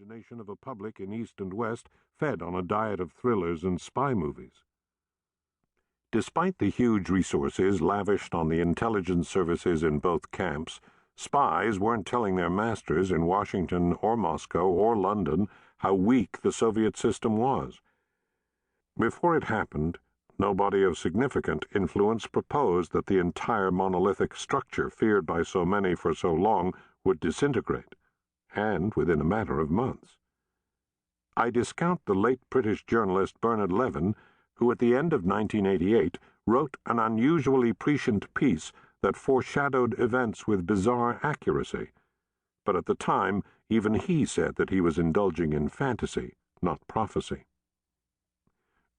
imagination of a public in East and West fed on a diet of thrillers and spy movies. Despite the huge resources lavished on the intelligence services in both camps, spies weren't telling their masters in Washington or Moscow or London how weak the Soviet system was. Before it happened, nobody of significant influence proposed that the entire monolithic structure feared by so many for so long would disintegrate, and within a matter of months. I discount the late British journalist Bernard Levin, who at the end of 1988 wrote an unusually prescient piece that foreshadowed events with bizarre accuracy, but at the time even he said that he was indulging in fantasy, not prophecy.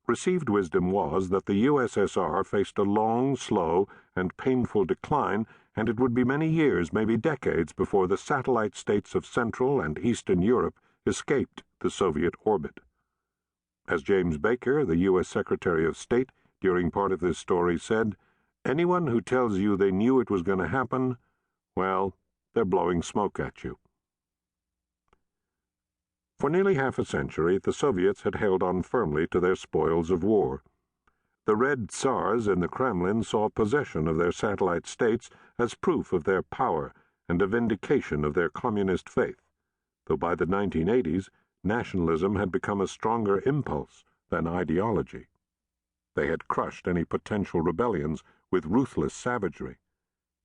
Received wisdom was that the USSR faced a long, slow, and painful decline, and it would be many years, maybe decades, before the satellite states of Central and Eastern Europe escaped the Soviet orbit. As James Baker, the U.S. Secretary of State, during part of this story said, anyone who tells you they knew it was going to happen, well, they're blowing smoke at you. For nearly half a century, the Soviets had held on firmly to their spoils of war. The Red Tsars in the Kremlin saw possession of their satellite states as proof of their power and a vindication of their communist faith, though by the 1980s, nationalism had become a stronger impulse than ideology. They had crushed any potential rebellions with ruthless savagery,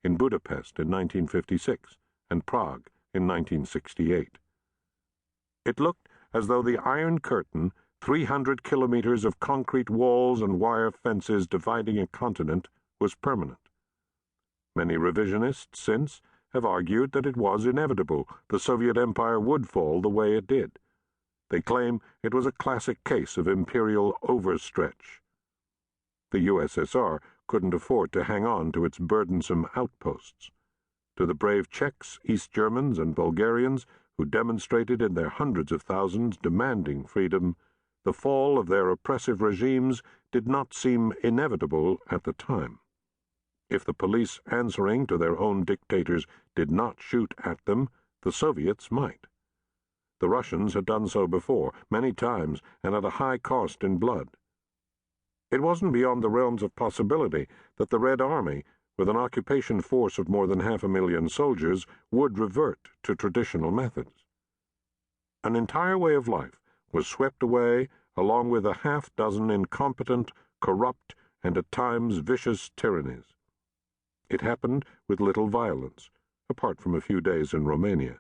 in Budapest in 1956 and Prague in 1968. It looked as though the Iron Curtain, 300 kilometers of concrete walls and wire fences dividing a continent, was permanent. Many revisionists since have argued that it was inevitable the Soviet Empire would fall the way it did. They claim it was a classic case of imperial overstretch. The USSR couldn't afford to hang on to its burdensome outposts. To the brave Czechs, East Germans, and Bulgarians who demonstrated in their hundreds of thousands demanding freedom, the fall of their oppressive regimes did not seem inevitable at the time. If the police answering to their own dictators did not shoot at them, the Soviets might. The Russians had done so before, many times, and at a high cost in blood. It wasn't beyond the realms of possibility that the Red Army, with an occupation force of more than 500,000 soldiers, would revert to traditional methods. An entire way of life was swept away along with a half-dozen incompetent, corrupt, and at times vicious tyrannies. It happened with little violence, apart from a few days in Romania.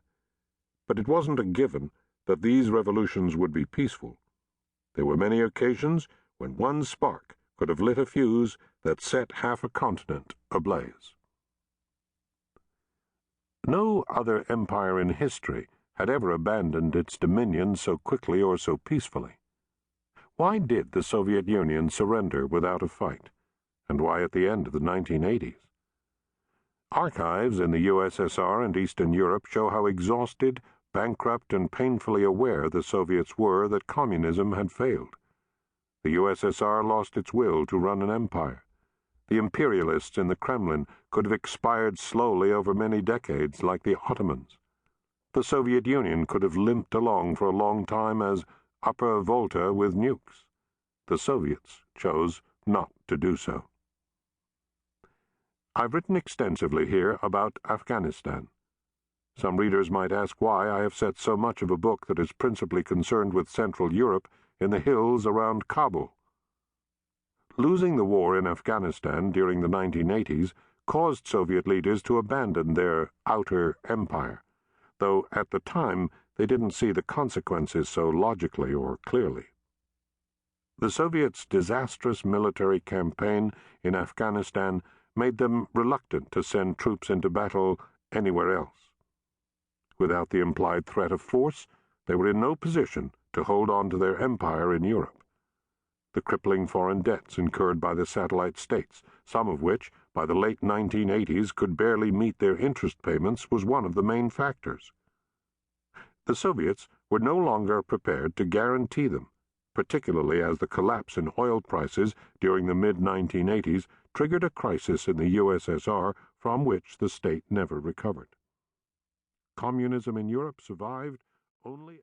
But it wasn't a given that these revolutions would be peaceful. There were many occasions when one spark could have lit a fuse that set half a continent ablaze. No other empire in history had ever abandoned its dominion so quickly or so peacefully. Why did the Soviet Union surrender without a fight, and why at the end of the 1980s? Archives in the USSR and Eastern Europe show how exhausted, bankrupt, and painfully aware the Soviets were that communism had failed. The USSR lost its will to run an empire. The imperialists in the Kremlin could have expired slowly over many decades like the Ottomans. The Soviet Union could have limped along for a long time as Upper Volta with nukes. The Soviets chose not to do so. I've written extensively here about Afghanistan. Some readers might ask why I have set so much of a book that is principally concerned with Central Europe in the hills around Kabul. Losing the war in Afghanistan during the 1980s caused Soviet leaders to abandon their outer empire, though at the time they didn't see the consequences so logically or clearly. The Soviets' disastrous military campaign in Afghanistan made them reluctant to send troops into battle anywhere else. Without the implied threat of force, they were in no position to hold on to their empire in Europe. The crippling foreign debts incurred by the satellite states, some of which, by the late 1980s, could barely meet their interest payments, was one of the main factors. The Soviets were no longer prepared to guarantee them, particularly as the collapse in oil prices during the mid-1980s triggered a crisis in the USSR from which the state never recovered. Communism in Europe survived only